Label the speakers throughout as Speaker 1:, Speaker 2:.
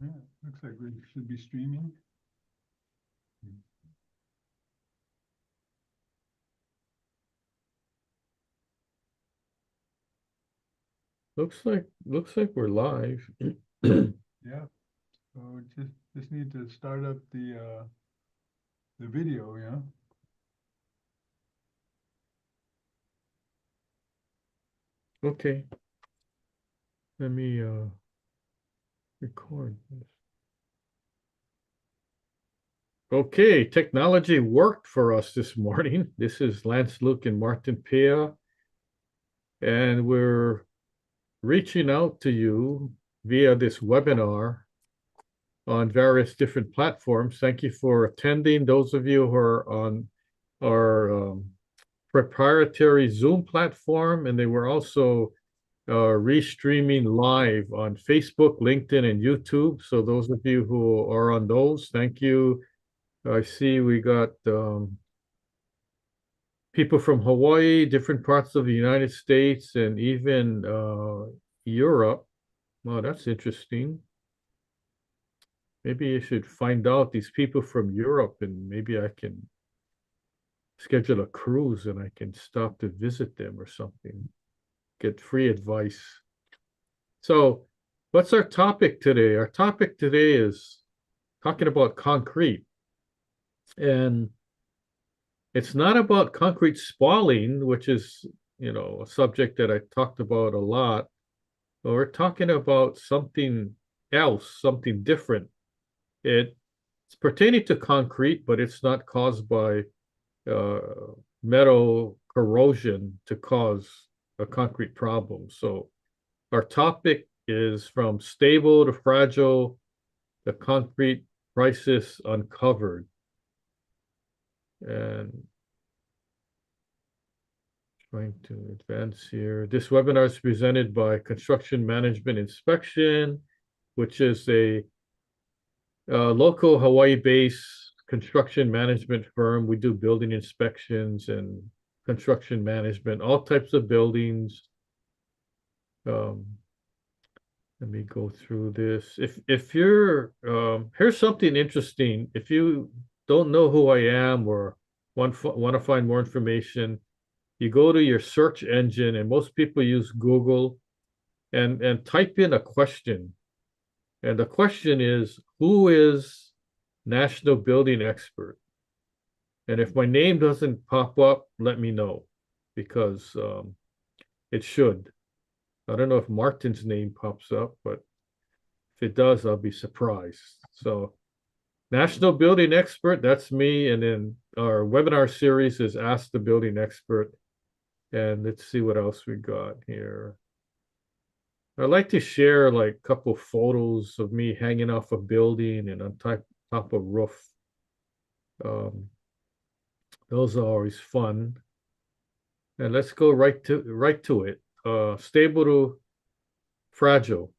Speaker 1: Yeah, looks like we should be streaming.
Speaker 2: Looks like we're live.
Speaker 1: Yeah, so just need to start up the video, yeah.
Speaker 2: Okay, let me record this. Okay, technology worked for us this morning. This is Lance Luke and Martin Pia, and we're reaching out to you via this webinar on various different platforms. Thank you for attending. Those of you who are on our proprietary Zoom platform, and they were also restreaming live on Facebook, LinkedIn, and YouTube. So those of you who are on those, thank you. I see we got people from Hawaii, different parts of the United States, and even Europe. Well, that's interesting. Maybe you should find out these people from Europe, and maybe I can schedule a cruise and I can stop to visit them or something, get free advice. So, what's our topic today? Our topic today is talking about concrete. And it's not about concrete spalling, which is, a subject that I talked about a lot. But we're talking about something else, something different. It's pertaining to concrete, but it's not caused by uh, metal corrosion to cause a concrete problem. So our topic is from stable to fragile, the concrete crisis uncovered. And trying to advance here. This webinar is presented by Construction Management Inspection, which is a local Hawaii-based construction management firm. We do building inspections and construction management, all types of buildings. Um, Let me go through this. If you're here's something interesting. If you don't know who I am or want to find more information, you go to your search engine, and most people use Google and type in a question. And the question is, who is National Building Expert? And if my name doesn't pop up, let me know because it should. I don't know if Martin's name pops up, but if it does, I'll be surprised. So, National Building Expert, that's me. And then our webinar series is Ask the Building Expert. And let's see what else we got here. I'd like to share like a couple of photos of me hanging off a building and on top of roof. Um, those are always fun. And let's go right to it. Stable to fragile,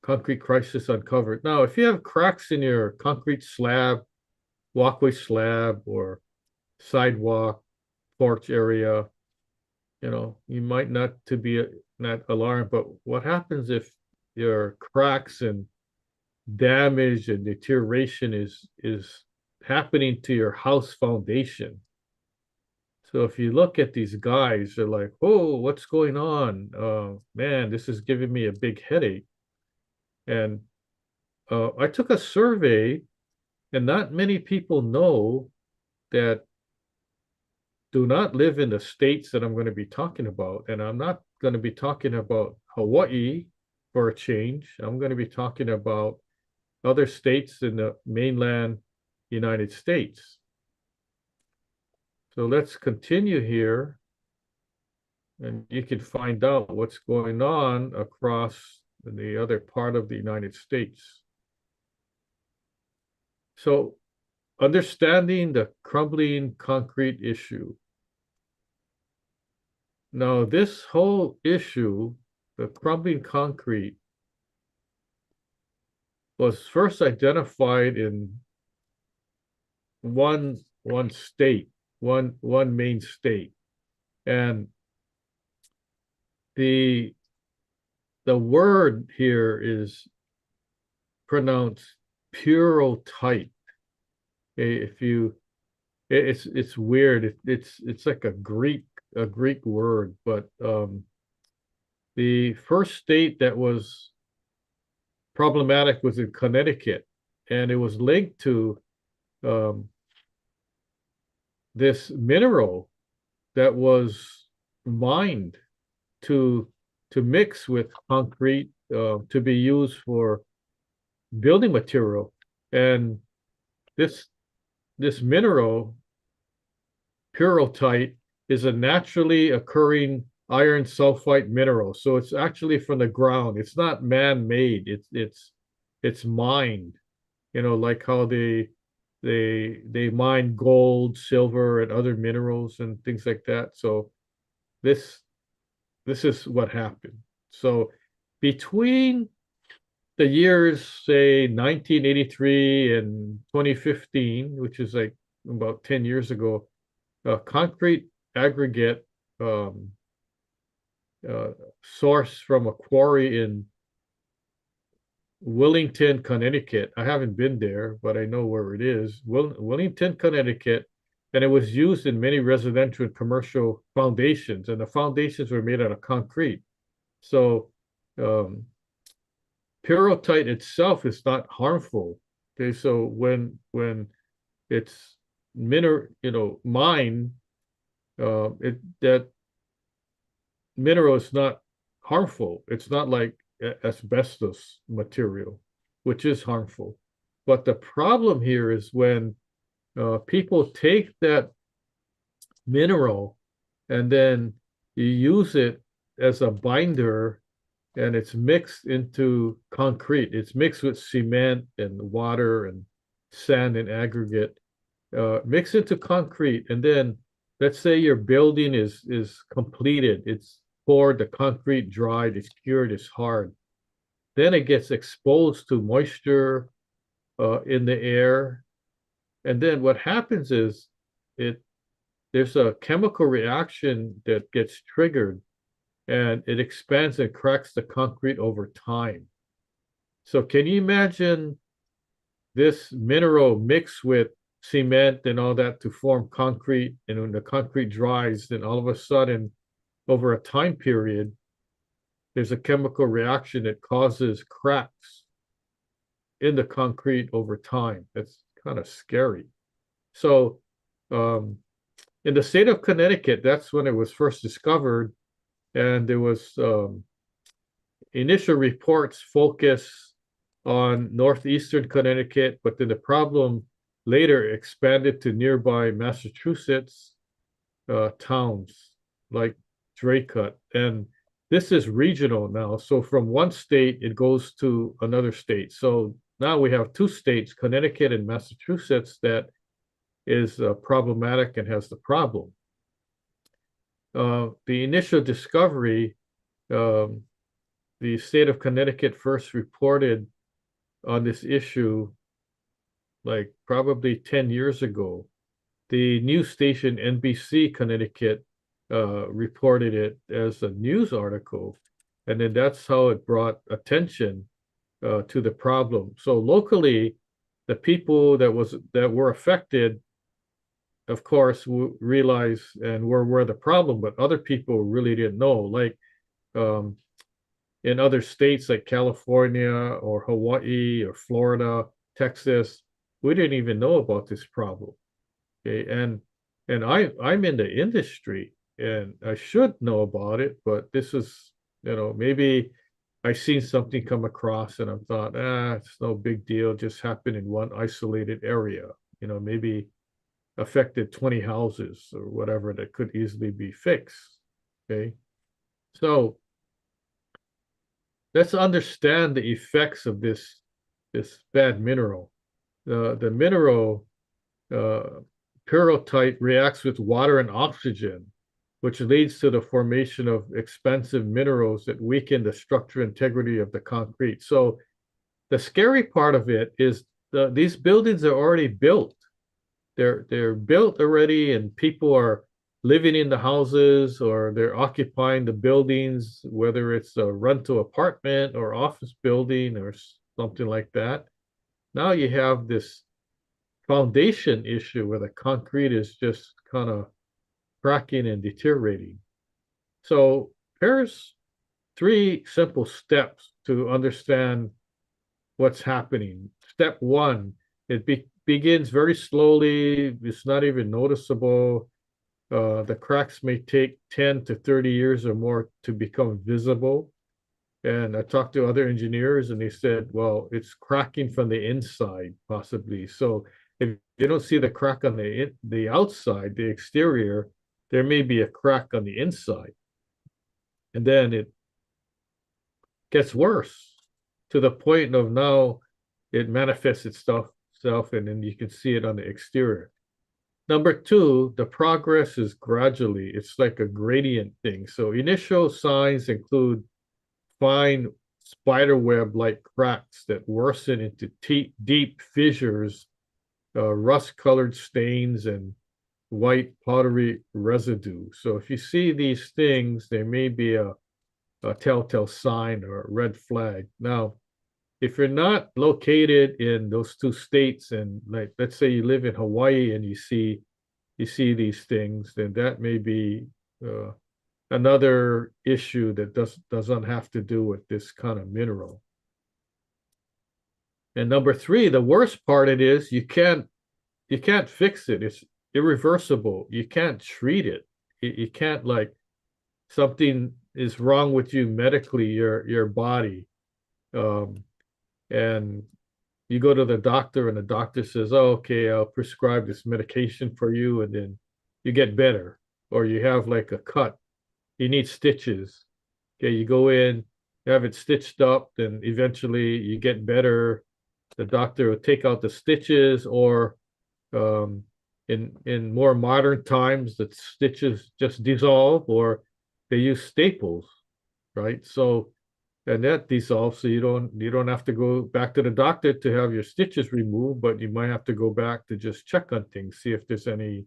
Speaker 2: concrete crisis uncovered. Now, if you have cracks in your concrete slab, walkway slab, or sidewalk, porch area, you might not alarmed. But what happens if your cracks and damage and deterioration is happening to your house foundation? So if you look at these guys, they're like, "Oh, what's going on? Man, this is giving me a big headache." And I took a survey, and not many people know that do not live in the states that I'm going to be talking about. And I'm not going to be talking about Hawaii for a change. I'm going to be talking about other states in the mainland United States. So let's continue here, and you can find out what's going on across the other part of the United States. So, understanding the crumbling concrete issue. Now, this whole issue, the crumbling concrete, was first identified in one state, one main state. And the the word here is pronounced purotite. If you, it's weird. It's like a Greek word, but the first state that was problematic was in Connecticut, and it was linked to um, this mineral that was mined to mix with concrete to be used for building material. And this mineral, purotite, is a naturally occurring iron sulfite mineral. So it's actually from the ground. It's not man-made. It's mined. You know, like how they mine gold, silver, and other minerals and things like that. So this is what happened. So between the years, say 1983 and 2015, which is like about 10 years ago, concrete aggregate sourced from a quarry in Willington, Connecticut. I haven't been there, but I know where it is. Willington, Connecticut, and it was used in many residential and commercial foundations, and the foundations were made out of concrete. So pyrrhotite itself is not harmful. Okay, so when it's mined, that mineral is not harmful. It's not like asbestos material, which is harmful. But the problem here is when people take that mineral and then you use it as a binder, and it's mixed into concrete. It's mixed with cement and water and sand and aggregate, mixed into concrete. And then let's say your building is completed. It's poured, the concrete dried, it's cured, it's hard. Then it gets exposed to moisture in the air. And then what happens is there's a chemical reaction that gets triggered, and it expands and cracks the concrete over time. So can you imagine this mineral mixed with cement and all that to form concrete? And when the concrete dries, then all of a sudden, over a time period, there's a chemical reaction that causes cracks in the concrete over time. That's kind of scary. So in the state of Connecticut, that's when it was first discovered. And there was initial reports focus on northeastern Connecticut, but then the problem later expanded to nearby Massachusetts towns like Draycote. And this is regional now. So from one state, it goes to another state. So now we have two states, Connecticut and Massachusetts, that is problematic and has the problem. The initial discovery, the state of Connecticut first reported on this issue like probably 10 years ago. The news station NBC Connecticut reported it as a news article, and then that's how it brought attention to the problem. So locally, the people that were affected, of course, realized and were aware of the problem, but other people really didn't know. Like in other states like California or Hawaii or Florida, Texas, we didn't even know about this problem. Okay, and I'm in the industry and I should know about it, but this is, maybe I seen something come across and I thought, it's no big deal, just happened in one isolated area, maybe affected 20 houses or whatever that could easily be fixed. Okay, so let's understand the effects of this bad mineral. The mineral pyrrhotite reacts with water and oxygen, which leads to the formation of expansive minerals that weaken the structural integrity of the concrete. So the scary part of it is these buildings are already built. They're built already, and people are living in the houses or they're occupying the buildings, whether it's a rental apartment or office building or something like that. Now you have this foundation issue where the concrete is just kind of cracking and deteriorating. So here's 3 simple steps to understand what's happening. Step 1, it begins very slowly. It's not even noticeable. The cracks may take 10 to 30 years or more to become visible. And I talked to other engineers and they said, well, it's cracking from the inside, possibly. So if you don't see the crack on the outside, the exterior, there may be a crack on the inside. And then it gets worse to the point of now it manifests itself and then you can see it on the exterior. Number 2, the progress is gradually. It's like a gradient thing. So initial signs include fine spiderweb-like cracks that worsen into deep fissures, rust-colored stains, and white powdery residue. So if you see these things, there may be a telltale sign or a red flag. Now, if you're not located in those 2 states, and like let's say you live in Hawaii and you see these things, then that may be another issue that doesn't have to do with this kind of mineral. And number 3, the worst part it is you can't fix it. It's irreversible. You can't treat it. You can't, like, something is wrong with you medically, your body. And you go to the doctor and the doctor says, oh, okay, I'll prescribe this medication for you, and then you get better. Or you have like a cut, you need stitches. Okay, you go in, you have it stitched up, then eventually you get better. The doctor will take out the stitches, or in more modern times, the stitches just dissolve, or they use staples, right? So, and that dissolves, so you don't have to go back to the doctor to have your stitches removed, but you might have to go back to just check on things, see if there's any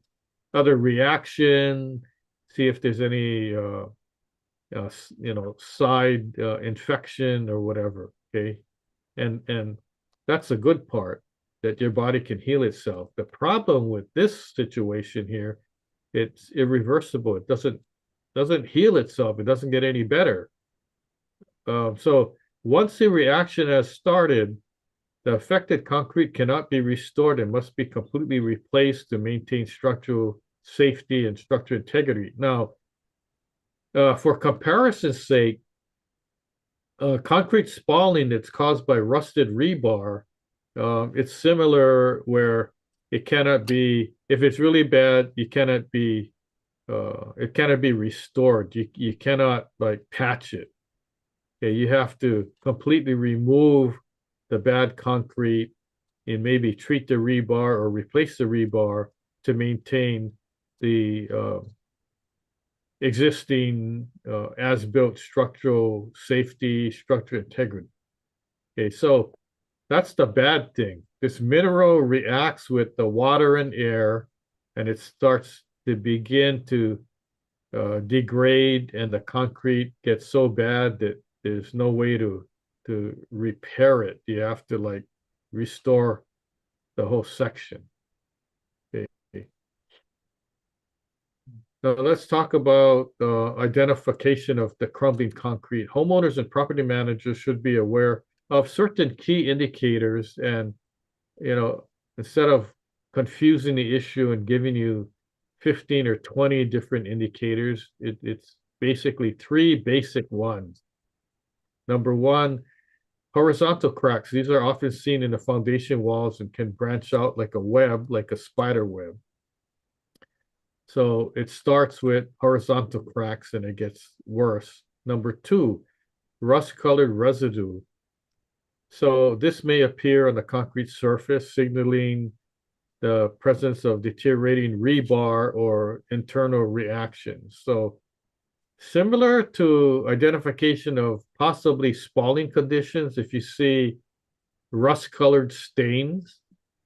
Speaker 2: other reaction, see if there's any side infection or whatever. Okay, and that's a good part, that your body can heal itself. The problem with this situation here, it's irreversible. It doesn't heal itself. It doesn't get any better. So once the reaction has started, the affected concrete cannot be restored and must be completely replaced to maintain structural safety and structural integrity. Now, for comparison's sake, concrete spalling that's caused by rusted rebar, it's similar, where it cannot be, if it's really bad, it cannot be restored. You cannot, like, patch it. Okay, you have to completely remove the bad concrete and maybe treat the rebar or replace the rebar to maintain the existing as-built structural safety, structural integrity. Okay, so that's the bad thing. This mineral reacts with the water and air, and it starts to begin to degrade, and the concrete gets so bad that there's no way to repair it. You have to, like, restore the whole section. Okay. Now let's talk about identification of the crumbling concrete. Homeowners and property managers should be aware of certain key indicators, and instead of confusing the issue and giving you 15 or 20 different indicators, it's basically 3 basic ones. Number 1, horizontal cracks. These are often seen in the foundation walls and can branch out like a web, like a spider web. So it starts with horizontal cracks and it gets worse. Number 2, rust-colored residue. So this may appear on the concrete surface, signaling the presence of deteriorating rebar or internal reactions. So similar to identification of possibly spalling conditions, if you see rust-colored stains,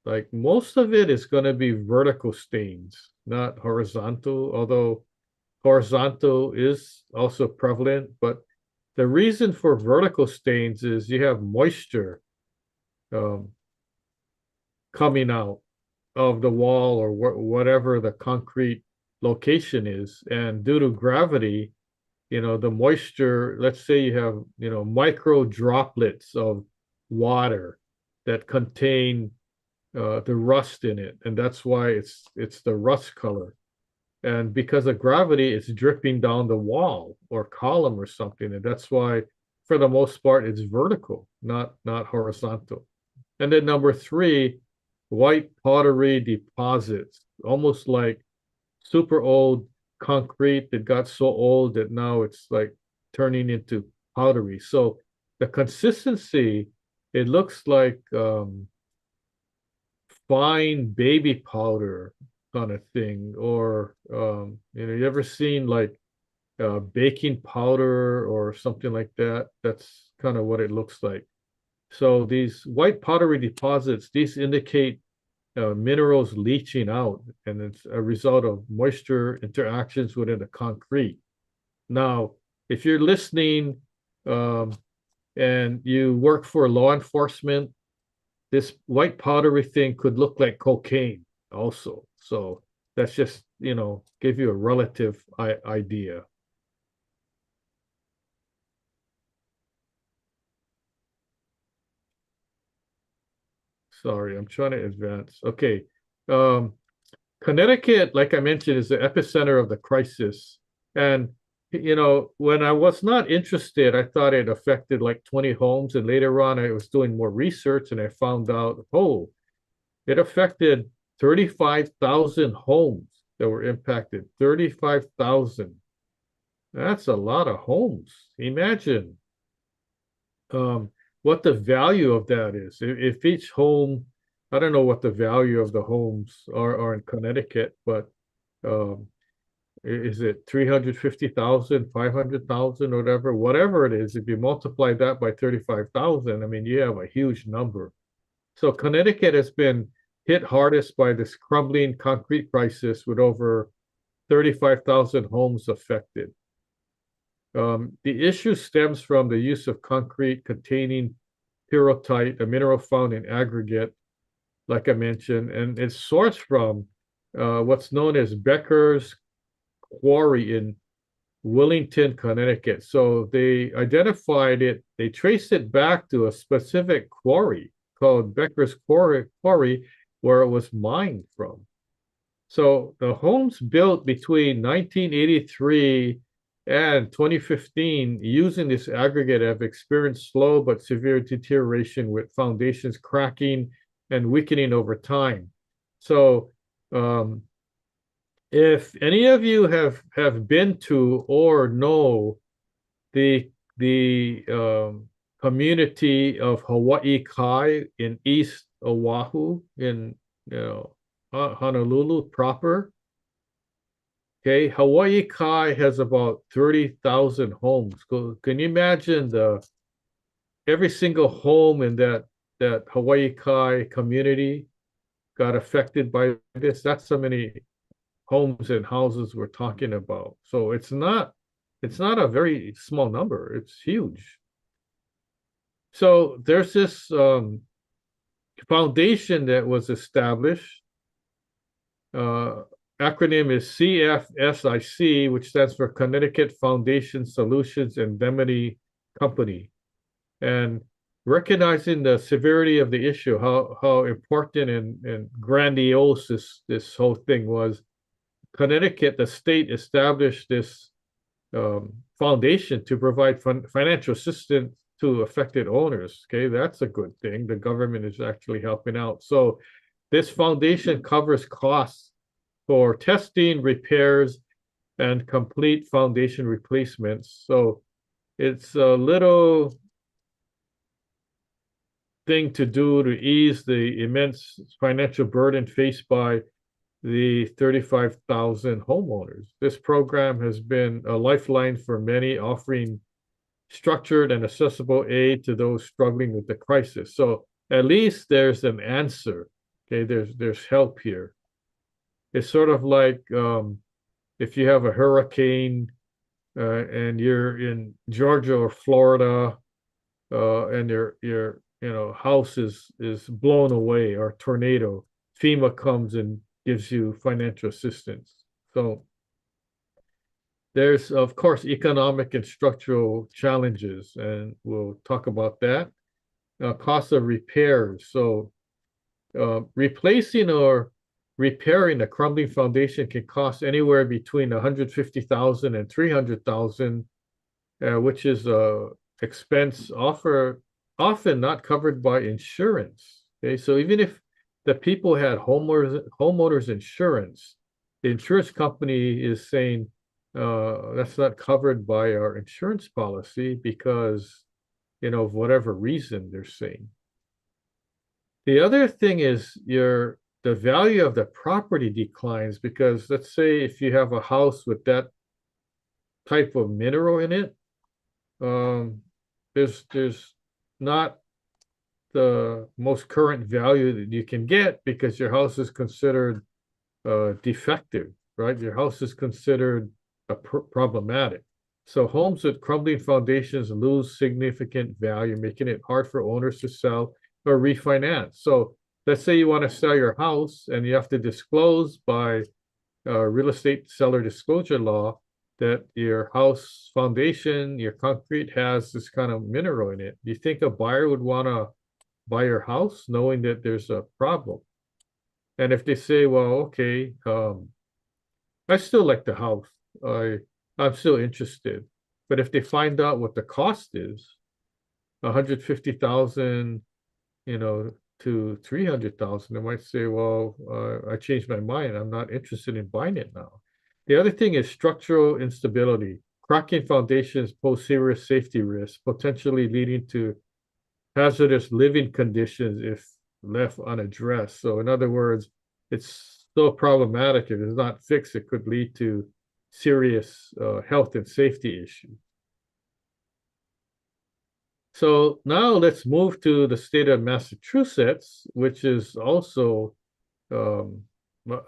Speaker 2: like, most of it is going to be vertical stains, not horizontal, although horizontal is also prevalent. But the reason for vertical stains is you have moisture um, coming out of the wall or whatever the concrete location is. And due to gravity, the moisture, let's say you have, micro droplets of water that contain the rust in it, and that's why it's the rust color. And because of gravity, it's dripping down the wall or column or something, and that's why, for the most part, it's vertical, not horizontal. And then number three, white pottery deposits, almost like super old concrete that got so old that now it's like turning into powdery. So the consistency, it looks like fine baby powder kind of thing. Or you ever seen like baking powder or something like that? That's kind of what it looks like. So these white pottery deposits, these indicate minerals leaching out, and it's a result of moisture interactions within the concrete. Now, if you're listening and you work for law enforcement, this white powdery thing could look like cocaine also. So that's just, give you a relative idea. Sorry, I'm trying to advance. Okay. Um, Connecticut, like I mentioned, is the epicenter of the crisis. And, when I was not interested, I thought it affected like 20 homes. And later on, I was doing more research and I found out, oh, it affected 35,000 homes that were impacted. 35,000. That's a lot of homes. Imagine what the value of that is. If each home, I don't know what the value of the homes are in Connecticut, but um, is it 350,000, 500,000, whatever it is, if you multiply that by 35,000, I mean, you have a huge number. So Connecticut has been hit hardest by this crumbling concrete crisis with over 35,000 homes affected. The issue stems from the use of concrete containing pyrrhotite, a mineral found in aggregate, like I mentioned, and it's sourced from what's known as Becker's Quarry in Willington, Connecticut. So they identified it, they traced it back to a specific quarry called Becker's Quarry, where it was mined from. So the homes built between 1983 and 2015 using this aggregate have experienced slow but severe deterioration, with foundations cracking and weakening over time. So if any of you have been to or know the community of Hawaii Kai in East Oahu, in Honolulu proper. Okay, Hawaii Kai has about 30,000 homes. Can you imagine every single home in that Hawaii Kai community got affected by this? That's how many homes and houses we're talking about. So it's not a very small number. It's huge. So there's this foundation that was established. Acronym is CFSIC, which stands for Connecticut Foundation Solutions Indemnity Company. And recognizing the severity of the issue, how important and grandiose this whole thing was, Connecticut, the state, established this foundation to provide financial assistance to affected owners. Okay, that's a good thing. The government is actually helping out. So this foundation covers costs for testing, repairs, and complete foundation replacements. So it's a little thing to do to ease the immense financial burden faced by the 35,000 homeowners. This program has been a lifeline for many, offering structured and accessible aid to those struggling with the crisis. So at least there's an answer. Okay, there's help here. It's sort of like if you have a hurricane and you're in Georgia or Florida, and you're house is blown away or tornado, FEMA comes and gives you financial assistance. So there's, of course, economic and structural challenges, and we'll talk about that. Cost of repairs. So replacing or repairing a crumbling foundation can cost anywhere between 150,000 and 300,000, which is a expense often not covered by insurance. Okay, so even if the people had homeowners insurance, the insurance company is saying that's not covered by our insurance policy because, of whatever reason they're saying. The other thing is the value of the property declines because let's say if you have a house with that type of mineral in it, there's not the most current value that you can get because your house is considered defective, right? Your house is considered problematic. So homes with crumbling foundations lose significant value, making it hard for owners to sell or refinance. So let's say you want to sell your house and you have to disclose by real estate seller disclosure law that your house foundation, your concrete has this kind of mineral in it. Do you think a buyer would want to buy your house knowing that there's a problem? And if they say, well, okay, I still like the house. I'm still interested. But if they find out what the cost is, 150,000, to 300,000, they might say, well, I changed my mind. I'm not interested in buying it now. The other thing is structural instability. Cracking foundations pose serious safety risks, potentially leading to hazardous living conditions if left unaddressed. So in other words, it's so problematic. If it's not fixed, it could lead to serious health and safety issues. So now let's move to the state of Massachusetts, which is also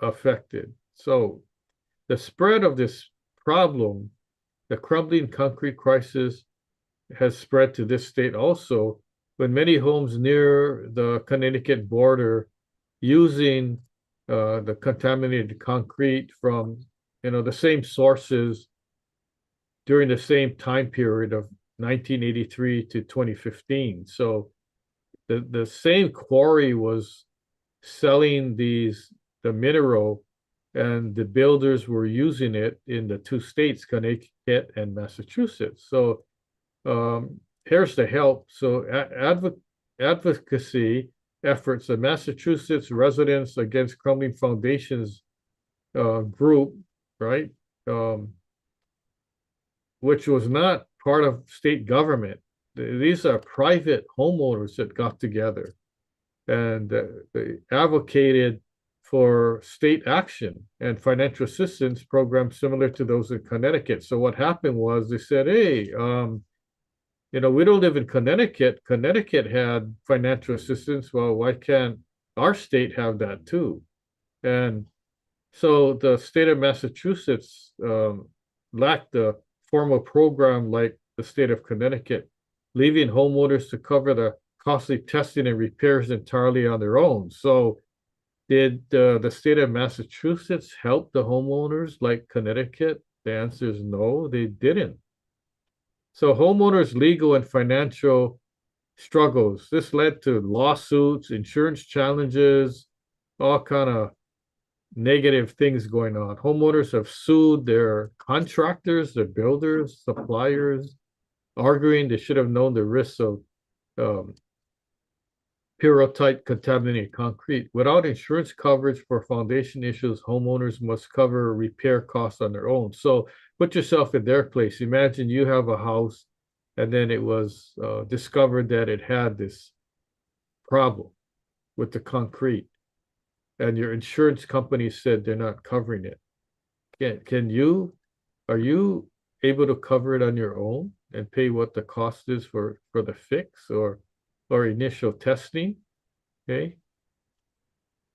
Speaker 2: affected. So the spread of this problem, the crumbling concrete crisis, has spread to this state also, when many homes near the Connecticut border using the contaminated concrete from the same sources during the same time period of 1983 to 2015. So the same quarry was selling the mineral, and the builders were using it in the two states, Connecticut and Massachusetts. So here's the help. So advocacy efforts, the Massachusetts Residents Against Crumbling Foundations group, right? Which was not part of state government. These are private homeowners that got together and they advocated for state action and financial assistance programs similar to those in Connecticut. So what happened was they said, hey, we don't live in Connecticut. Connecticut had financial assistance. Well, why can't our state have that too? And so the state of Massachusetts lacked a formal program like the state of Connecticut, leaving homeowners to cover the costly testing and repairs entirely on their own. So did the state of Massachusetts help the homeowners like Connecticut? The answer is no, they didn't. So homeowners' legal and financial struggles. This led to lawsuits, insurance challenges, all kind of negative things going on. Homeowners have sued their contractors, their builders, suppliers, arguing they should have known the risks of pyrrhotite contaminated concrete. Without insurance coverage for foundation issues, homeowners must cover repair costs on their own. So put yourself in their place. Imagine you have a house and then it was discovered that it had this problem with the concrete, and your insurance company said they're not covering it. Are you able to cover it on your own and pay what the cost is for the fix or initial testing? Okay.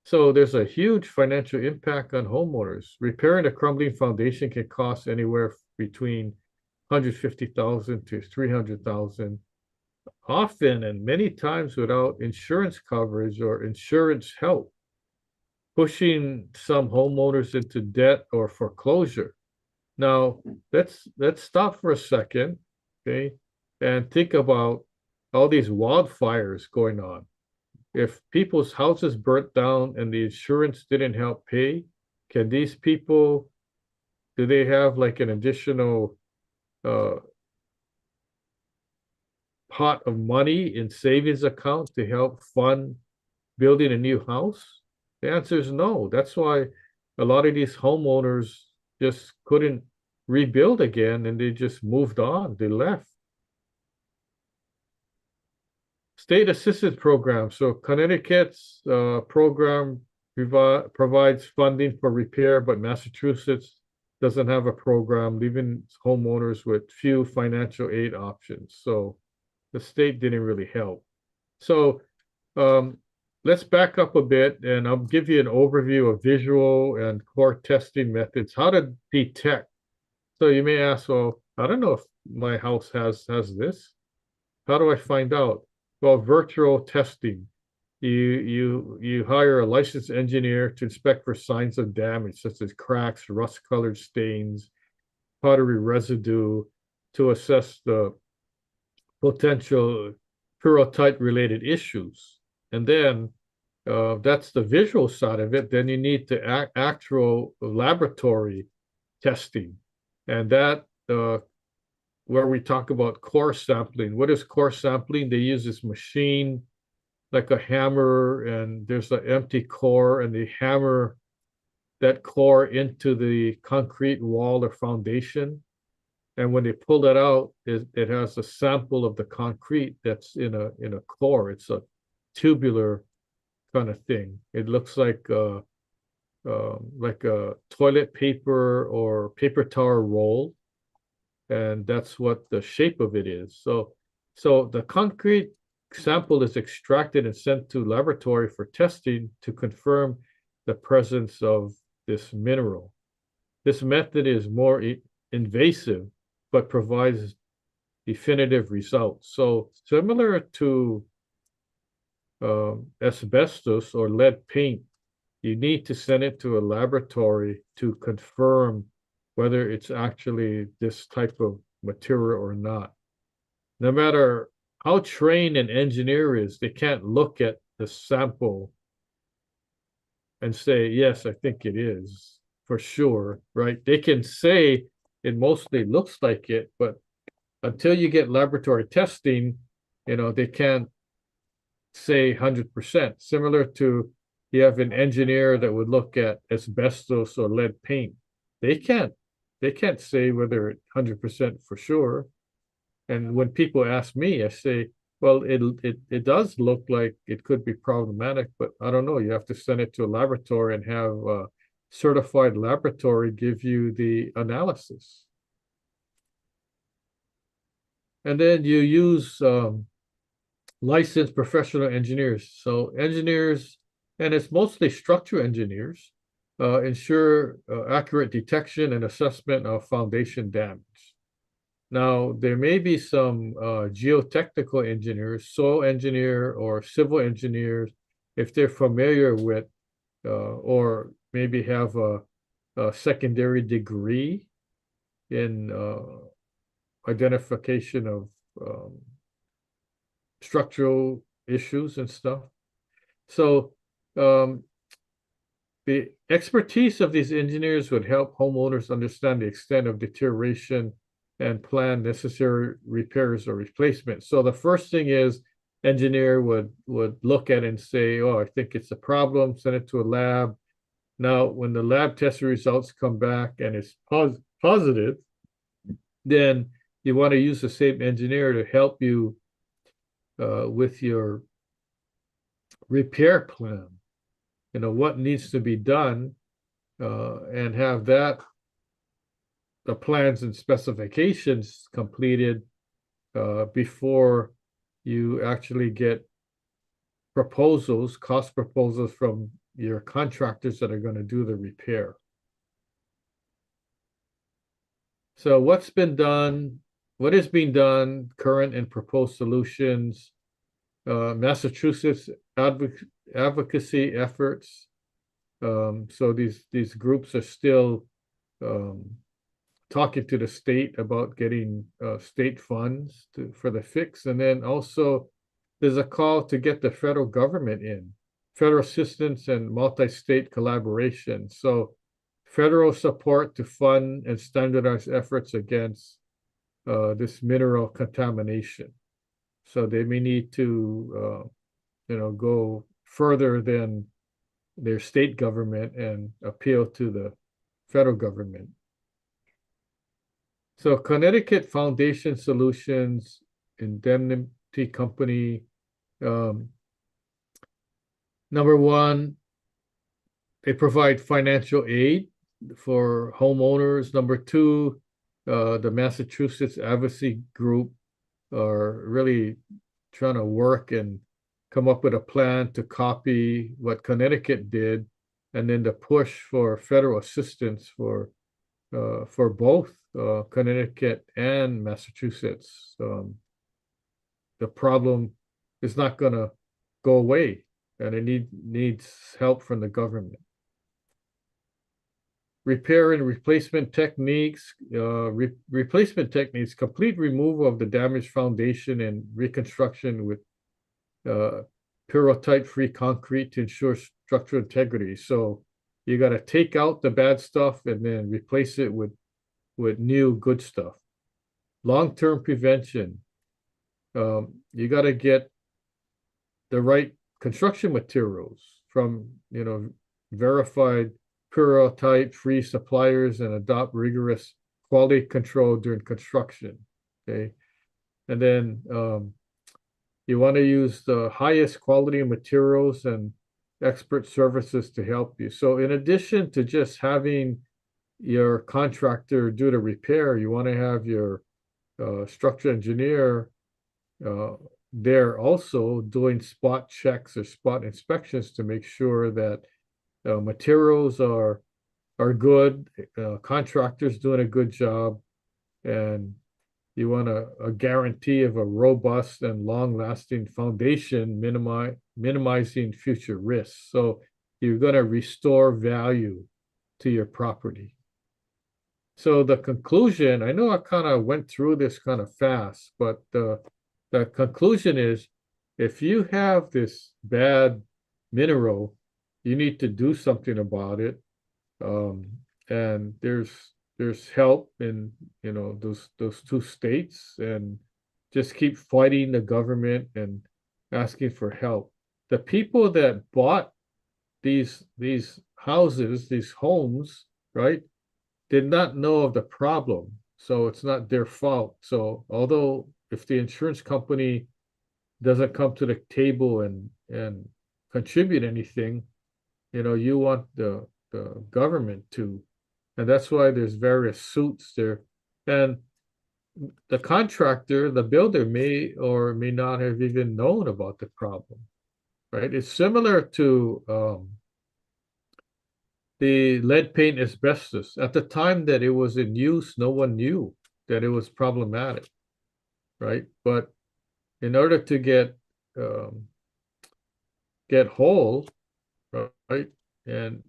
Speaker 2: So there's a huge financial impact on homeowners. Repairing a crumbling foundation can cost anywhere between 150,000 to 300,000. often and many times without insurance coverage or insurance help, pushing some homeowners into debt or foreclosure. Now, let's stop for a second, okay, and think about all these wildfires going on. If people's houses burnt down and the insurance didn't help pay, can these people, do they have like an additional uh, pot of money in savings account to help fund building a new house? The answer is no. That's why a lot of these homeowners just couldn't rebuild again and they just moved on. They left. State assistance program. So Connecticut's program provides funding for repair, but Massachusetts doesn't have a program, leaving homeowners with few financial aid options. So the state didn't really help. So let's back up a bit and I'll give you an overview of visual and core testing methods, how to detect. So you may ask, well, I don't know if my house has this. How do I find out? Well, virtual testing. You hire a licensed engineer to inspect for signs of damage, such as cracks, rust-colored stains, pottery residue, to assess the potential pyrrhotite-related issues. And then that's the visual side of it. Then you need the actual laboratory testing. And that where we talk about core sampling. What is core sampling? They use this machine like a hammer, and there's an empty core, and they hammer that core into the concrete wall or foundation. And when they pull that out, it has a sample of the concrete that's in a core. It's a tubular kind of thing. It looks like a toilet paper or paper towel roll, and that's what the shape of it is. So the concrete sample is extracted and sent to laboratory for testing to confirm the presence of this mineral. This method is more invasive, but provides definitive results. So similar to asbestos or lead paint, you need to send it to a laboratory to confirm whether it's actually this type of material or not. No matter how trained an engineer is, they can't look at the sample and say, yes, I think it is for sure, right? They can say it mostly looks like it, but until you get laboratory testing, they can't say 100%. Similar to you have an engineer that would look at asbestos or lead paint. They can't say whether it's 100% for sure. And when people ask me, I say, well, it does look like it could be problematic, but I don't know. You have to send it to a laboratory and have a certified laboratory give you the analysis. And then you use licensed professional engineers. So engineers, and it's mostly structural engineers, ensure accurate detection and assessment of foundation damage. Now, there may be some geotechnical engineers, soil engineer or civil engineers, if they're familiar with or maybe have a secondary degree in identification of structural issues and stuff. So the expertise of these engineers would help homeowners understand the extent of deterioration and plan necessary repairs or replacements. So the first thing is engineer would look at it and say, oh, I think it's a problem, send it to a lab. Now, when the lab test results come back and it's positive, then you want to use the same engineer to help you with your repair plan. What needs to be done, and have that the plans and specifications completed before you actually get cost proposals from your contractors that are going to do the repair. So what's been done what is being done, current and proposed solutions, Massachusetts advocacy efforts. So these groups are still talking to the state about getting state funds for the fix. And then also there's a call to get the federal government in, federal assistance and multi-state collaboration. So federal support to fund and standardize efforts against this mineral contamination. So they may need to, go further than their state government and appeal to the federal government. So Connecticut Foundation Solutions Indemnity Company, number one, they provide financial aid for homeowners. Number two, the Massachusetts Advocacy Group are really trying to work and come up with a plan to copy what Connecticut did, and then to push for federal assistance for both Connecticut and Massachusetts. The problem is not going to go away, and it needs help from the government. Repair and replacement techniques, complete removal of the damaged foundation and reconstruction with pyrrhotite-free concrete to ensure structural integrity. So you got to take out the bad stuff and then replace it with new good stuff. Long-term prevention. You got to get the right construction materials from, verified pyrrhotite-free suppliers and adopt rigorous quality control during construction. Okay. And then you want to use the highest quality materials and expert services to help you. So in addition to just having your contractor do the repair, you want to have your structural engineer there also doing spot checks or spot inspections to make sure that materials are good, contractors doing a good job, and you want a guarantee of a robust and long-lasting foundation, minimizing future risks. So you're going to restore value to your property. So the conclusion, I know I kind of went through this kind of fast, but the conclusion is, if you have this bad mineral, you need to do something about it. And there's help in those two states, and just keep fighting the government and asking for help. The people that bought these houses, these homes, right, did not know of the problem, so it's not their fault. So although if the insurance company doesn't come to the table and contribute anything, you want the government to. And that's why there's various suits there. And the contractor, the builder, may or may not have even known about the problem, right? It's similar to the lead paint asbestos. At the time that it was in use, no one knew that it was problematic, right? But in order to get whole, right? And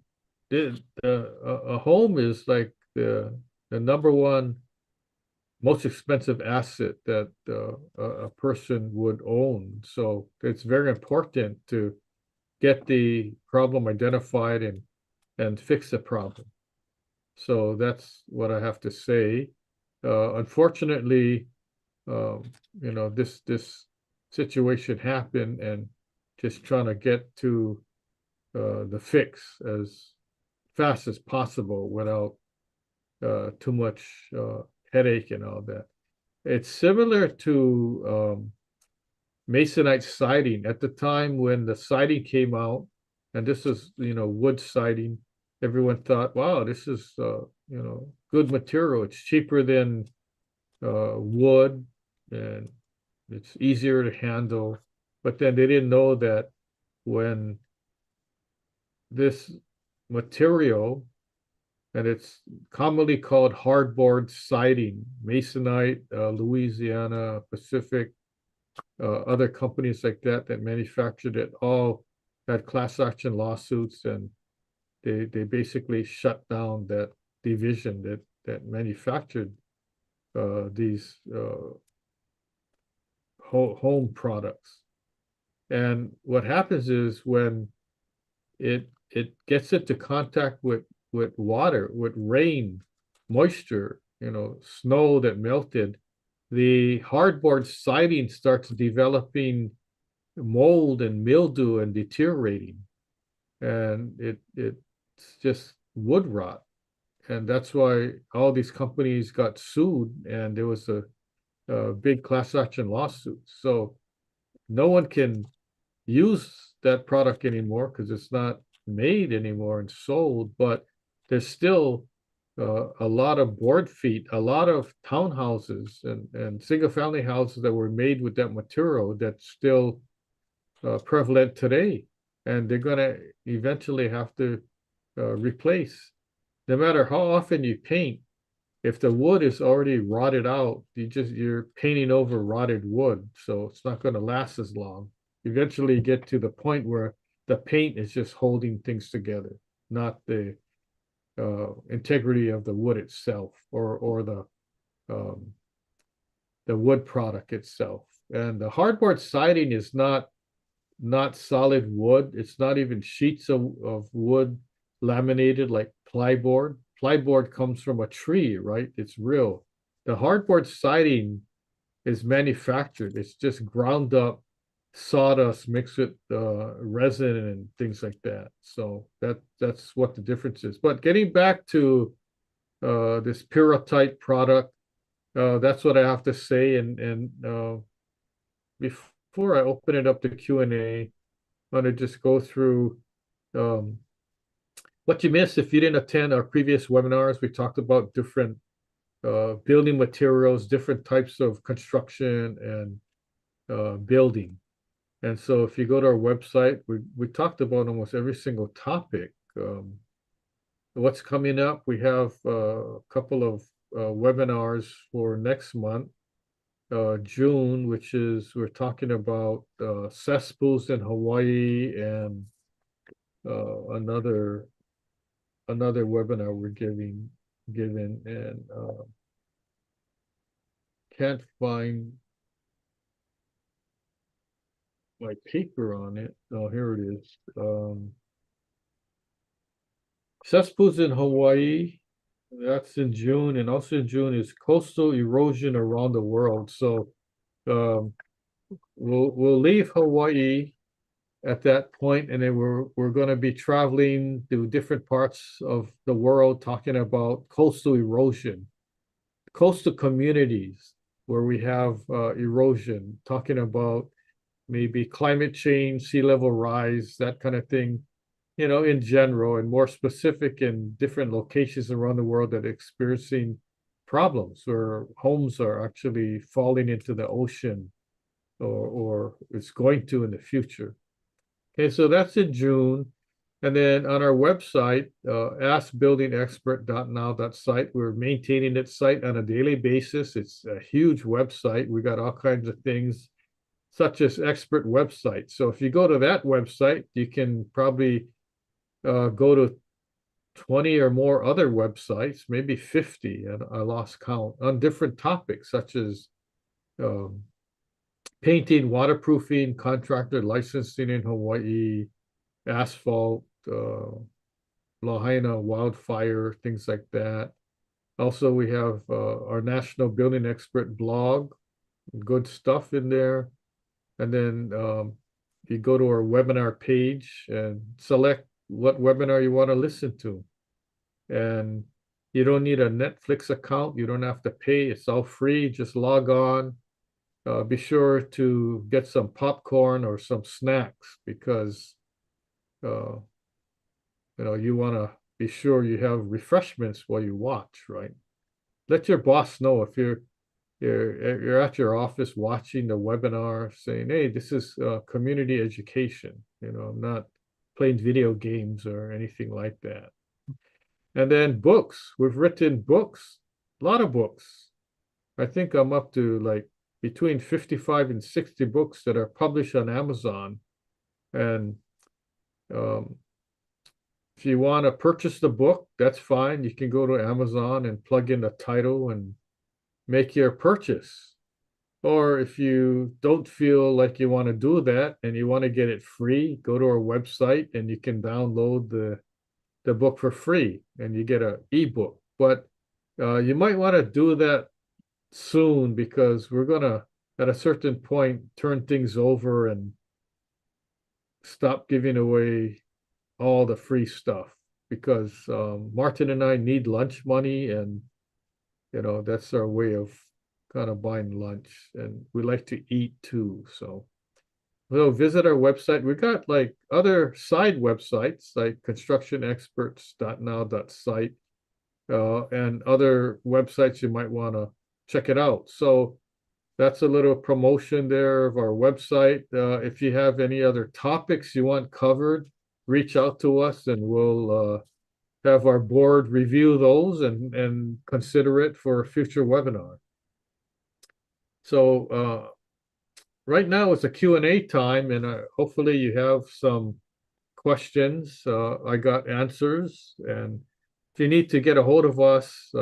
Speaker 2: a home is like the number one most expensive asset that a person would own. So it's very important to get the problem identified and fix the problem. So that's what I have to say. Unfortunately, this situation happened, and just trying to get to the fix as fast as possible without too much headache and all that. It's similar to masonite siding. At the time when the siding came out, and this is wood siding, everyone thought, wow, this is good material. It's cheaper than wood, and it's easier to handle. But then they didn't know that when this material and it's commonly called hardboard siding, Masonite, Louisiana, Pacific, other companies like that that manufactured it all had class action lawsuits, and they basically shut down that division that manufactured these home products. And what happens is when it gets into contact with water, with rain, moisture, snow that melted, the hardboard siding starts developing mold and mildew and deteriorating, and it's just wood rot. And that's why all these companies got sued, and there was a big class action lawsuit. So no one can use that product anymore because it's not made anymore and sold, but there's still a lot of board feet, a lot of townhouses and single family houses that were made with that material that's still prevalent today. And they're going to eventually have to replace. No matter how often you paint, if the wood is already rotted out, you're painting over rotted wood, so it's not going to last as long. Eventually you get to the point where the paint is just holding things together, not the integrity of the wood itself or the wood product itself. And the hardboard siding is not solid wood. It's not even sheets of wood laminated like plyboard. Plyboard comes from a tree, right? It's real. The hardboard siding is manufactured. It's just ground up sawdust mixed with resin and things like that. So that's what the difference is. But getting back to this Purotite product, that's what I have to say. And before I open it up to Q&A, I want to just go through what you missed if you didn't attend our previous webinars. We talked about different building materials, different types of construction and building. And so if you go to our website, we talked about almost every single topic. What's coming up, we have a couple of webinars for next month, June, which is we're talking about cesspools in Hawaii, and another webinar we're giving, and can't find my paper on it. Oh, here it is. Cesspools in Hawaii, that's in June, and also in June is coastal erosion around the world. So we'll leave Hawaii at that point, and then we're going to be traveling to different parts of the world talking about coastal erosion, coastal communities where we have erosion, talking about maybe climate change, sea level rise, that kind of thing, in general, and more specific in different locations around the world that are experiencing problems where homes are actually falling into the ocean or it's going to in the future. Okay, so that's in June. And then on our website, askbuildingexpert.now.site, we're maintaining that site on a daily basis. It's a huge website. We got all kinds of things, such as expert websites. So if you go to that website, you can probably go to 20 or more other websites, maybe 50, and I lost count, on different topics, such as painting, waterproofing, contractor licensing in Hawaii, asphalt, Lahaina wildfire, things like that. Also, we have our National Building Expert blog, good stuff in there. And then you go to our webinar page and select what webinar you want to listen to. And you don't need a Netflix account. You don't have to pay. It's all free. Just log on. Be sure to get some popcorn or some snacks because you want to be sure you have refreshments while you watch, right? Let your boss know if you're at your office watching the webinar, saying, hey, this is community education. I'm not playing video games or anything like that. And then books. We've written books, a lot of books. I think I'm up to like between 55 and 60 books that are published on Amazon. And um, if you want to purchase the book, that's fine. You can go to Amazon and plug in the title and make your purchase. Or if you don't feel like you want to do that and you want to get it free, go to our website and you can download the book for free and you get an ebook. But you might want to do that soon because we're going to, at a certain point, turn things over and stop giving away all the free stuff because Martin and I need lunch money, and that's our way of kind of buying lunch, and we like to eat too. So visit our website. We got like other side websites like constructionexperts.now.site and other websites you might want to check it out. So that's a little promotion there of our website. If you have any other topics you want covered, reach out to us and we'll have our board review those and consider it for a future webinar. So right now it's a Q&A time, and hopefully you have some questions. I got answers, and if you need to get a hold of us,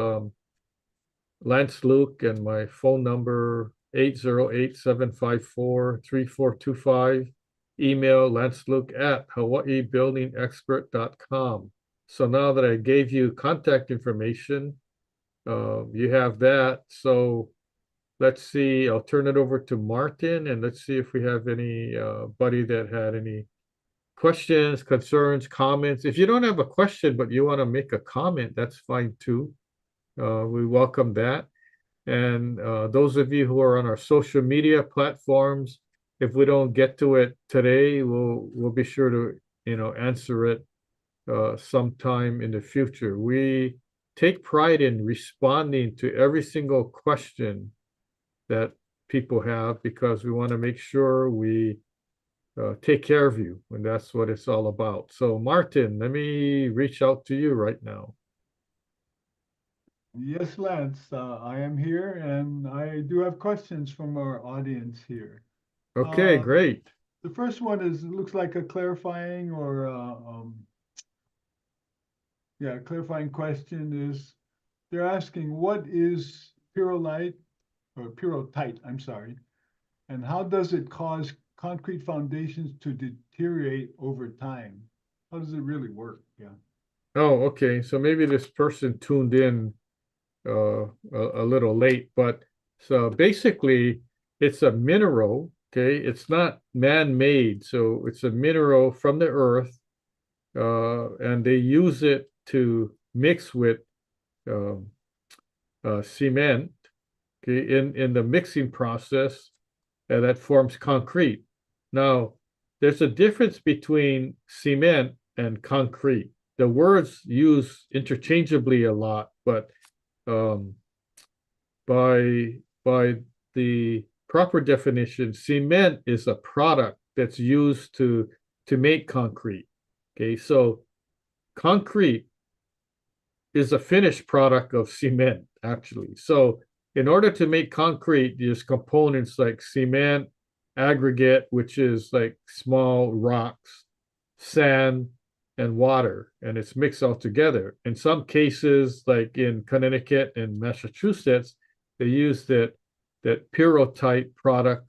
Speaker 2: Lance Luke and my phone number 808-754-3425. Email lanceluke@hawaiibuildingexpert.com. So now that I gave you contact information, you have that. So let's see, I'll turn it over to Martin and let's see if we have anybody that had any questions, concerns, comments. If you don't have a question, but you want to make a comment, that's fine too. We welcome that. And those of you who are on our social media platforms, if we don't get to it today, we'll be sure to answer it sometime in the future. We take pride in responding to every single question that people have because we want to make sure we take care of you, and that's what it's all about. So Martin, let me reach out to you right now.
Speaker 1: Yes, Lance, I am here and I do have questions from our audience here.
Speaker 2: Okay, great.
Speaker 1: The first one looks like a clarifying or clarifying question is they're asking what is pyrrolite or pyrrhotite, I'm sorry, and how does it cause concrete foundations to deteriorate over time? How does it really work? Yeah.
Speaker 2: Oh, okay. So maybe this person tuned in a little late, but so basically it's a mineral, okay? It's not man-made, so it's a mineral from the earth, and they use it to mix with cement, okay, in the mixing process, that forms concrete. Now, there's a difference between cement and concrete. The words used interchangeably a lot, but by the proper definition, cement is a product that's used to make concrete. Okay, so concrete is a finished product of cement, actually. So in order to make concrete, there's components like cement, aggregate, which is like small rocks, sand, and water, and it's mixed all together. In some cases, like in Connecticut and Massachusetts, they use that pyrrhotite product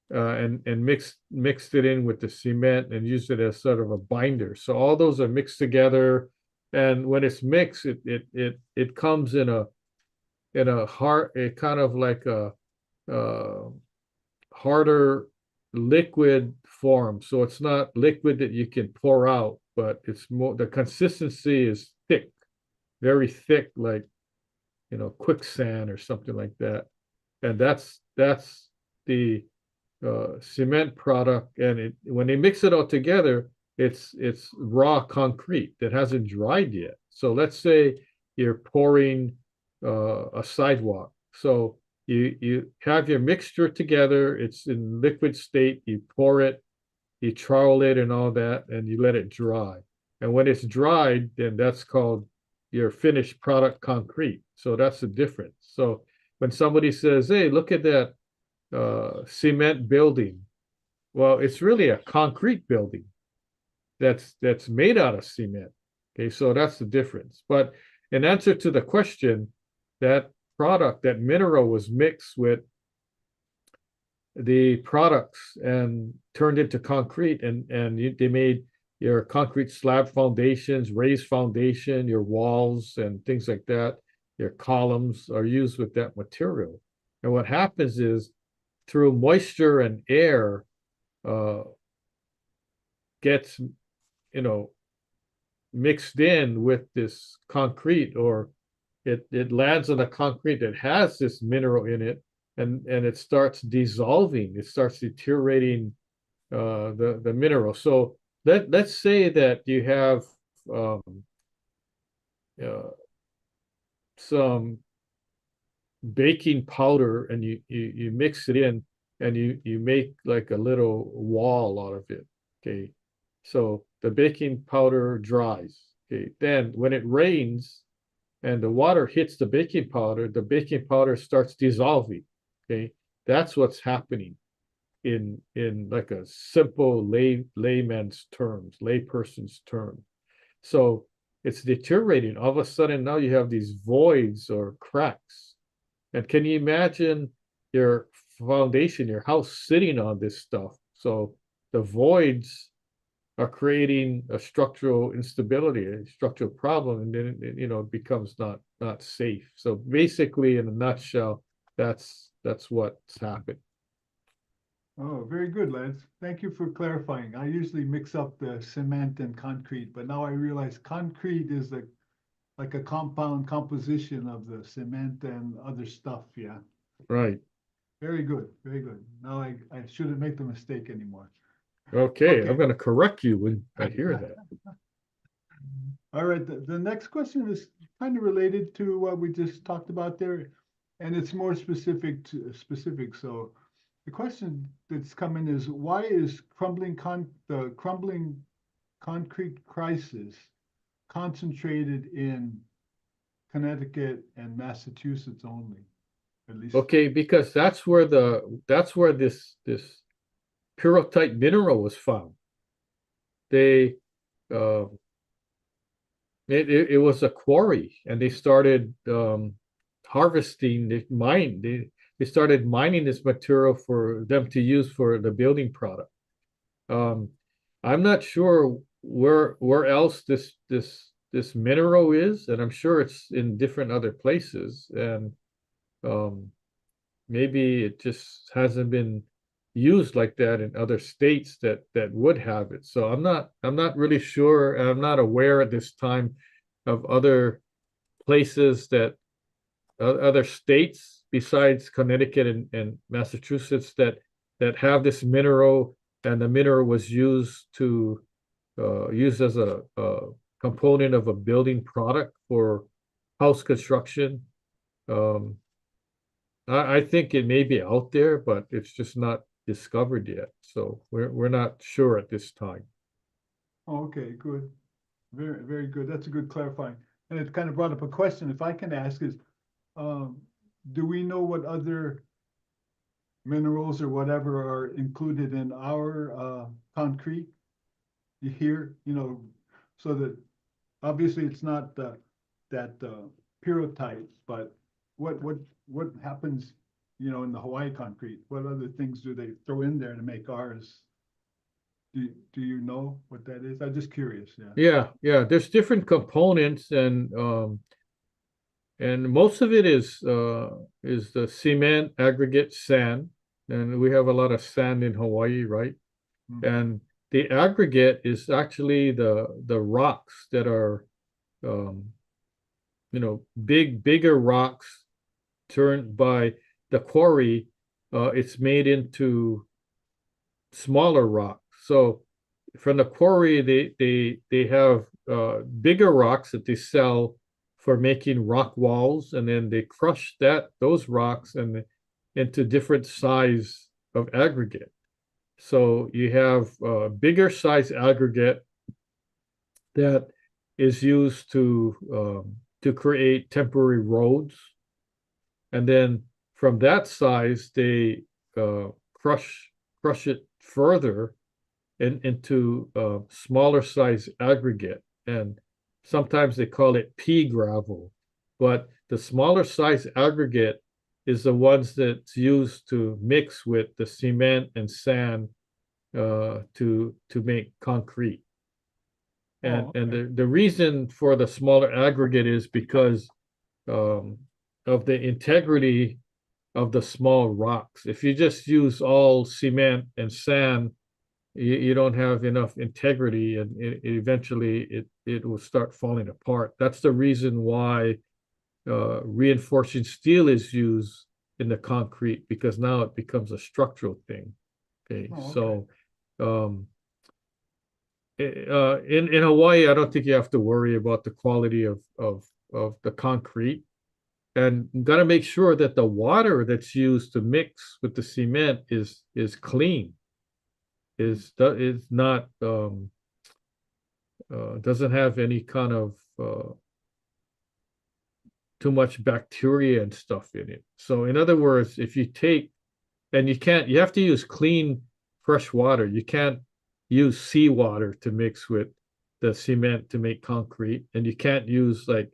Speaker 2: and mixed it in with the cement and used it as sort of a binder. So all those are mixed together, and when it's mixed, it comes in a kind of like a harder liquid form. So it's not liquid that you can pour out, but it's more, the consistency is thick, very thick, like quicksand or something like that. And that's the cement product. And when they mix it all together, it's raw concrete that hasn't dried yet. So let's say you're pouring a sidewalk. So you have your mixture together, it's in liquid state, you pour it, you trowel it and all that, and you let it dry. And when it's dried, then that's called your finished product concrete. So that's the difference. So when somebody says, hey, look at that cement building, well, it's really a concrete building that's made out of cement. Okay, so that's the difference. But in answer to the question, that product, that mineral was mixed with the products and turned into concrete, and they made your concrete slab foundations, raised foundation, your walls and things like that. Your columns are used with that material. And what happens is through moisture and air gets, mixed in with this concrete, or it lands on the concrete that has this mineral in it, and it starts dissolving, it starts deteriorating the mineral. So let's say that you have some baking powder and you mix it in and you make like a little wall out of it. Okay, so the baking powder dries. Okay, then when it rains and the water hits the baking powder starts dissolving. Okay, that's what's happening in like a simple layman's terms, layperson's terms. So it's deteriorating. All of a sudden now you have these voids or cracks. And can you imagine your foundation, your house sitting on this stuff? So the voids are creating a structural instability, a structural problem, and then it becomes not safe. So basically, in a nutshell, that's what's happened.
Speaker 1: Oh, very good, Lance. Thank you for clarifying. I usually mix up the cement and concrete, but now I realize concrete is like a compound composition of the cement and other stuff. Yeah.
Speaker 2: Right.
Speaker 1: Very good. Very good. Now I shouldn't make the mistake anymore.
Speaker 2: Okay, I'm going to correct you when I hear that.
Speaker 1: All right. The next question is kind of related to what we just talked about there, and it's more specific. So the question that's coming is, why is the crumbling concrete crisis concentrated in Connecticut and Massachusetts only? At least.
Speaker 2: Okay, because that's where this pyrrhotite mineral was found. They it was a quarry, and they started harvesting they started mining this material for them to use for the building product. I'm not sure where else this mineral is, and I'm sure it's in different other places, and maybe it just hasn't been used like that in other states that would have it. So I'm not really sure, and I'm not aware at this time of other places that other states besides Connecticut and Massachusetts that have this mineral, and the mineral was used as a component of a building product for house construction. I think it may be out there, but it's just not discovered yet. So we're not sure at this time.
Speaker 1: Oh, okay, good. Very, very good. That's a good clarifying. And it kind of brought up a question, if I can ask, is do we know what other minerals or whatever are included in our concrete here? So that obviously it's not that pyrrhotite, but what happens, in the Hawaii concrete? What other things do they throw in there to make ours? Do you know what that is? I'm just curious.
Speaker 2: Yeah. There's different components, and most of it is the cement, aggregate, sand, and we have a lot of sand in Hawaii, right? Mm-hmm. And the aggregate is actually the rocks that are bigger rocks turned by the quarry. It's made into smaller rocks. So from the quarry, they have bigger rocks that they sell for making rock walls, and then they crush those rocks into different size of aggregate. So you have bigger size aggregate that is used to create temporary roads. And then from that size, they crush it further into smaller size aggregate. And sometimes they call it pea gravel. But the smaller size aggregate is the ones that's used to mix with the cement and sand to make concrete. And
Speaker 1: Oh,
Speaker 2: and
Speaker 1: okay.
Speaker 2: the reason for the smaller aggregate is because of the integrity of the small rocks. If you just use all cement and sand, you don't have enough integrity, and eventually it will start falling apart. That's the reason why reinforcing steel is used in the concrete, because now it becomes a structural thing. Okay,
Speaker 1: Oh, okay.
Speaker 2: so in Hawaii, I don't think you have to worry about the quality of the concrete. And gotta make sure that the water that's used to mix with the cement is clean, is not doesn't have any kind of too much bacteria and stuff in it. So in other words, if you take, and you have to use clean fresh water. You can't use seawater to mix with the cement to make concrete, and you can't use like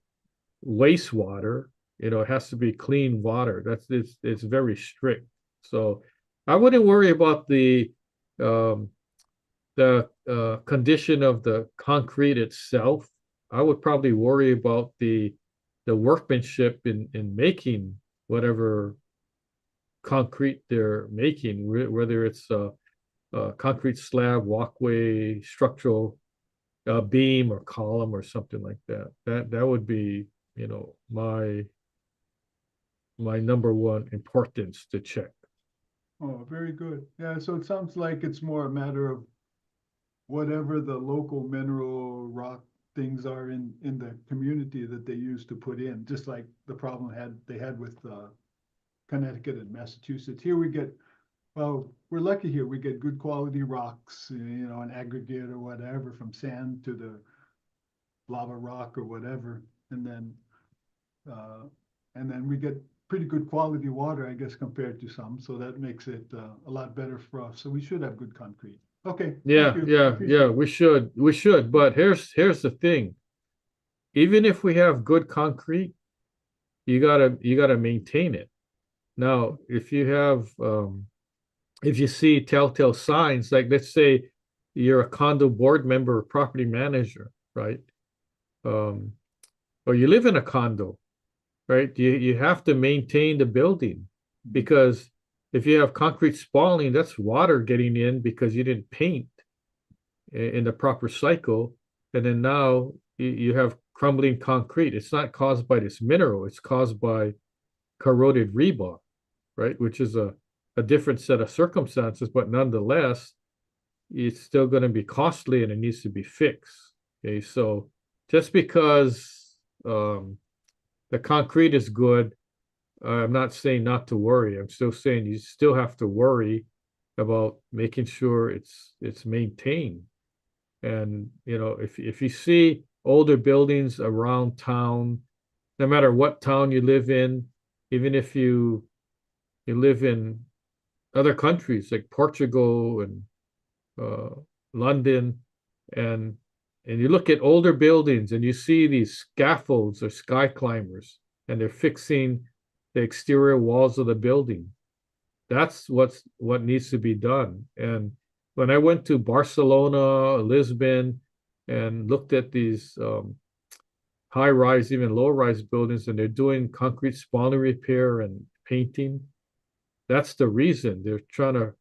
Speaker 2: wastewater. It has to be clean water. It's very strict. So I wouldn't worry about um, the condition of the concrete itself. I would probably worry about the workmanship in making whatever concrete they're making, whether it's a concrete slab, walkway, structural beam or column or something like that. That would be, my number one importance to check.
Speaker 1: Oh, very good. Yeah, so it sounds like it's more a matter of whatever the local mineral rock things are in the community that they use to put in, just like the problem they had with Connecticut and Massachusetts. Here we get, well, we're lucky here. We get good quality rocks, an aggregate or whatever, from sand to the lava rock or whatever, and then we get pretty good quality water, I guess, compared to some. So that makes it a lot better for us. So we should have good concrete. Okay, thank
Speaker 2: Yeah,
Speaker 1: you.
Speaker 2: yeah, yeah.
Speaker 1: Appreciate it.
Speaker 2: We should. But here's the thing. Even if we have good concrete, you gotta maintain it. Now, if you see telltale signs, like let's say you're a condo board member or property manager, right? Um, or you live in a condo, right? You have to maintain the building, because if you have concrete spalling, that's water getting in because you didn't paint in the proper cycle, and then now you have crumbling concrete. It's not caused by this mineral; it's caused by corroded rebar, right? Which is a different set of circumstances, but nonetheless, it's still going to be costly and it needs to be fixed. Okay, so just because the concrete is good, I'm not saying not to worry. I'm still saying you still have to worry about making sure it's maintained. And if you see older buildings around town, no matter what town you live in, even if you live in other countries like Portugal and uh, London, and you look at older buildings and you see these scaffolds or sky climbers, and they're fixing the exterior walls of the building. That's what needs to be done. And when I went to Barcelona, Lisbon, and looked at these high rise, even low rise buildings, and they're doing concrete spalling repair and painting, that's the reason. They're trying to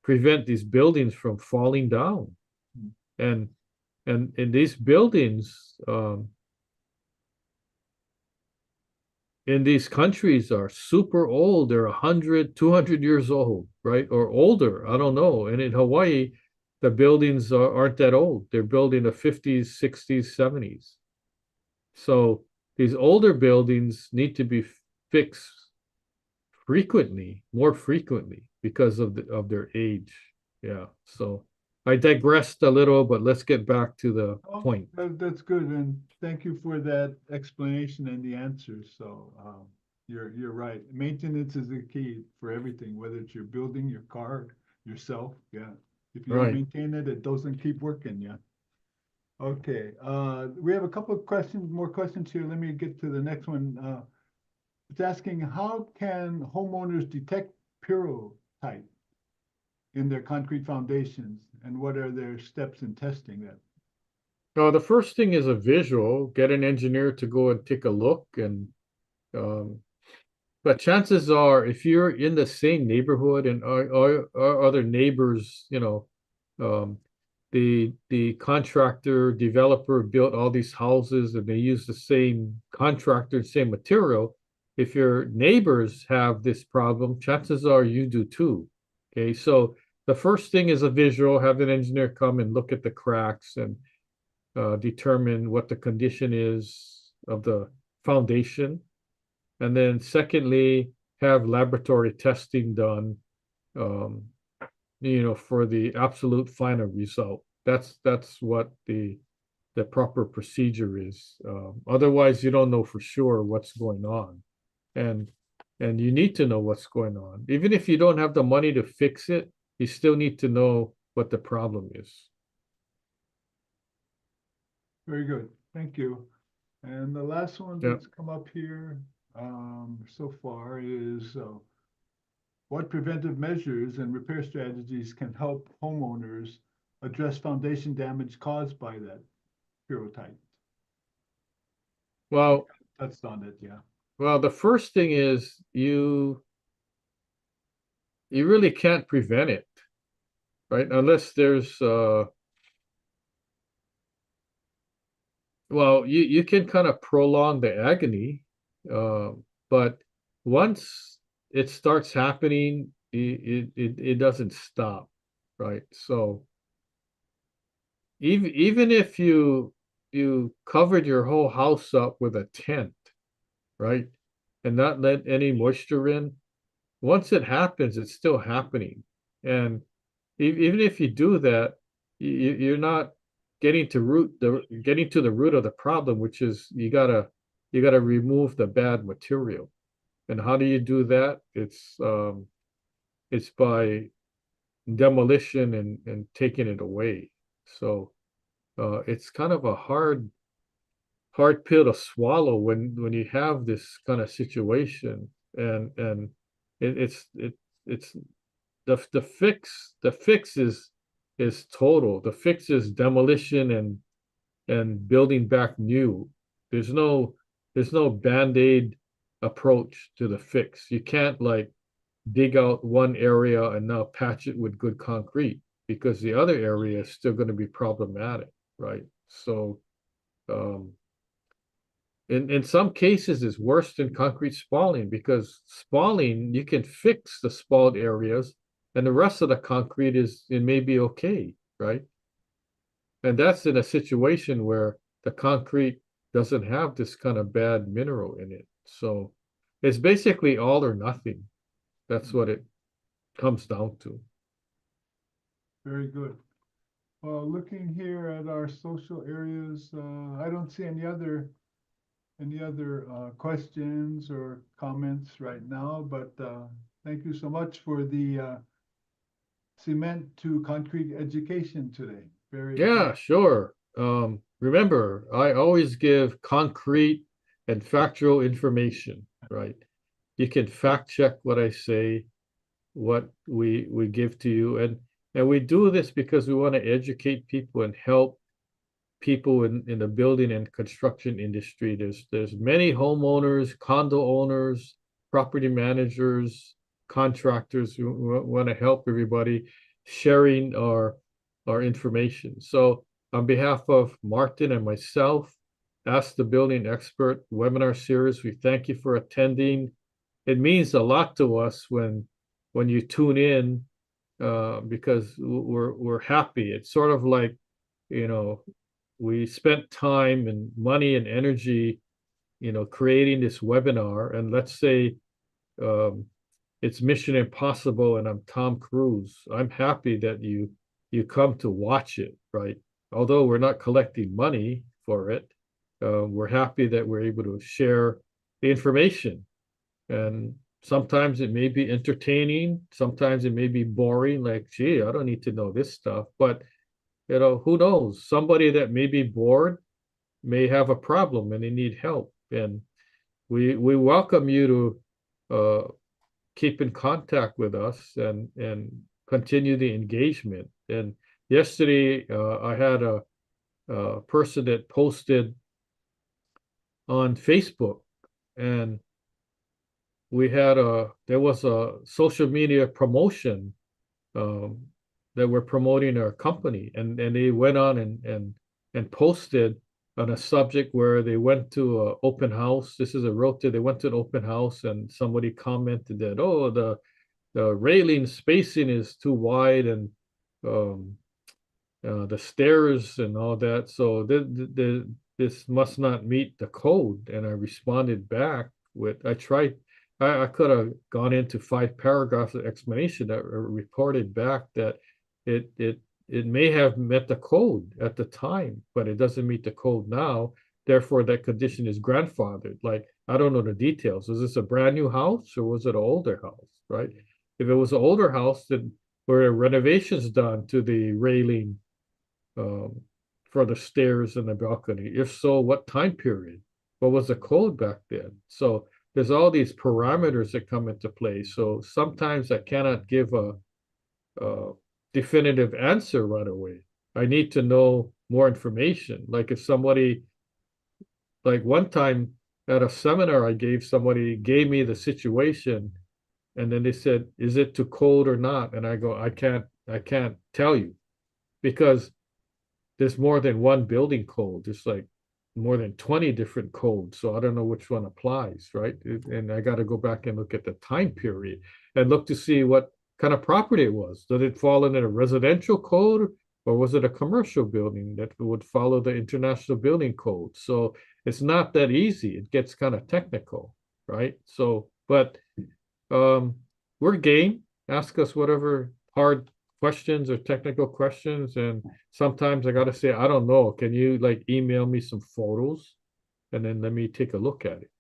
Speaker 2: prevent these buildings from falling down. And in these buildings in these countries are super old. They're 100, 200 years old, right? Or older. I don't know. And in Hawaii, the buildings aren't that old. They're built in the 50s, 60s, 70s. So these older buildings need to be fixed frequently, more frequently, because of their age. Yeah. So I digressed a little, but let's get back to the
Speaker 1: Oh,
Speaker 2: point.
Speaker 1: that's good, and thank you for that explanation and the answers. So, you're right. Maintenance is the key for everything, whether it's your building, your car, yourself, yeah. If you don't
Speaker 2: Right.
Speaker 1: maintain it, it doesn't keep working, yeah. Okay, we have a couple of questions, more questions here. Let me get to the next one. It's asking, how can homeowners detect pyrotype in their concrete foundations, and what are their steps in testing that?
Speaker 2: The first thing is a visual, get an engineer to go and take a look and um, but chances are if you're in the same neighborhood and our other neighbors, um, the contractor, developer built all these houses and they use the same contractor, same material. If your neighbors have this problem, chances are you do too. Okay, so the first thing is a visual, have an engineer come and look at the cracks and determine what the condition is of the foundation. And then secondly, have laboratory testing done, um, for the absolute final result. That's what the proper procedure is. Otherwise, you don't know for sure what's going on. And and you need to know what's going on. Even if you don't have the money to fix it, you still need to know what the problem is.
Speaker 1: Very good, thank you. And the last one
Speaker 2: Yeah.
Speaker 1: that's come up here, so far is, what preventive measures and repair strategies can help homeowners address foundation damage caused by that pyrotype?
Speaker 2: Well,
Speaker 1: Touched on it, yeah.
Speaker 2: well, the first thing is you really can't prevent it, right? Unless there's well, you can kind of prolong the agony, but once it starts happening, it doesn't stop, right? So even if you covered your whole house up with a tent, right, and not let any moisture in, once it happens, it's still happening. And even if you do that, you're not getting to the root of the problem, which is you gotta remove the bad material. And how do you do that? It's by demolition and taking it away. So it's kind of a hard pill to swallow when you have this kind of situation and it's the fix is total. The fix is demolition and building back new. There's no there's no band-aid approach to the fix. You can't like dig out one area and now patch it with good concrete because the other area is still going to be problematic, right? So um in some cases it's worse than concrete spalling because spalling you can fix the spalled areas and the rest of the concrete is it may be okay, right? And that's in a situation where the concrete doesn't have this kind of bad mineral in it. So it's basically all or nothing. That's what it comes down to.
Speaker 1: Very good. Well, looking here at our social areas, I don't see any other questions or comments right now, but thank you so much for the cement to concrete education today.
Speaker 2: Yeah, sure. Remember, I always give concrete and factual information, right? You can fact check what I say, what we give to you, and we do this because we want to educate people and help people in the building and construction industry. There's many homeowners, condo owners, property managers, contractors who want to help everybody sharing our information. So on behalf of Martin and myself, Ask the Building Expert webinar series, we thank you for attending. It means a lot to us when you tune in because we're happy. It's sort of like, you know, we spent time and money and energy, creating this webinar. And let's say um, it's Mission Impossible and I'm Tom Cruise. I'm happy that you come to watch it, right? Although we're not collecting money for it, we're happy that we're able to share the information. And sometimes it may be entertaining, sometimes it may be boring, like, gee, I don't need to know this stuff. But, who knows? Somebody that may be bored may have a problem and they need help. And we welcome you to keep in contact with us and continue the engagement. And yesterday, I had a person that posted on Facebook, and there was a social media promotion um, that we're promoting our company, and they went on and posted on a subject where they went to an open house. This is a realtor. They went to an open house, and somebody commented that, oh, the railing spacing is too wide, and um, the stairs and all that. So this must not meet the code. And I responded back with, I could have gone into 5 paragraphs of explanation that reported back that it may have met the code at the time, but it doesn't meet the code now. Therefore, that condition is grandfathered. Like, I don't know the details. Is this a brand new house or was it an older house, right? If it was an older house, then were renovations done to the railing for the stairs and the balcony? If so, what time period? What was the code back then? So there's all these parameters that come into play. So sometimes I cannot give a definitive answer right away. I need to know more information. Like if somebody, like one time at a seminar I gave, somebody gave me the situation, and then they said, is it to code or not? And I go, I can't tell you, because there's more than one building code. There's like more than 20 different codes. So I don't know which one applies, right? And I got to go back and look at the time period and look to see what kind of property it was. Did it fall in a residential code, or was it a commercial building that would follow the International Building Code? So it's not that easy. It gets kind of technical, right? So, but we're game. Ask us whatever hard questions or technical questions. And sometimes I got to say, I don't know. Can you like email me some photos and then let me take a look at it?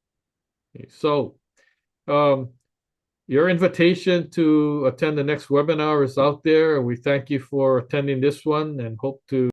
Speaker 2: Okay, so your invitation to attend the next webinar is out there. We thank you for attending this one and hope to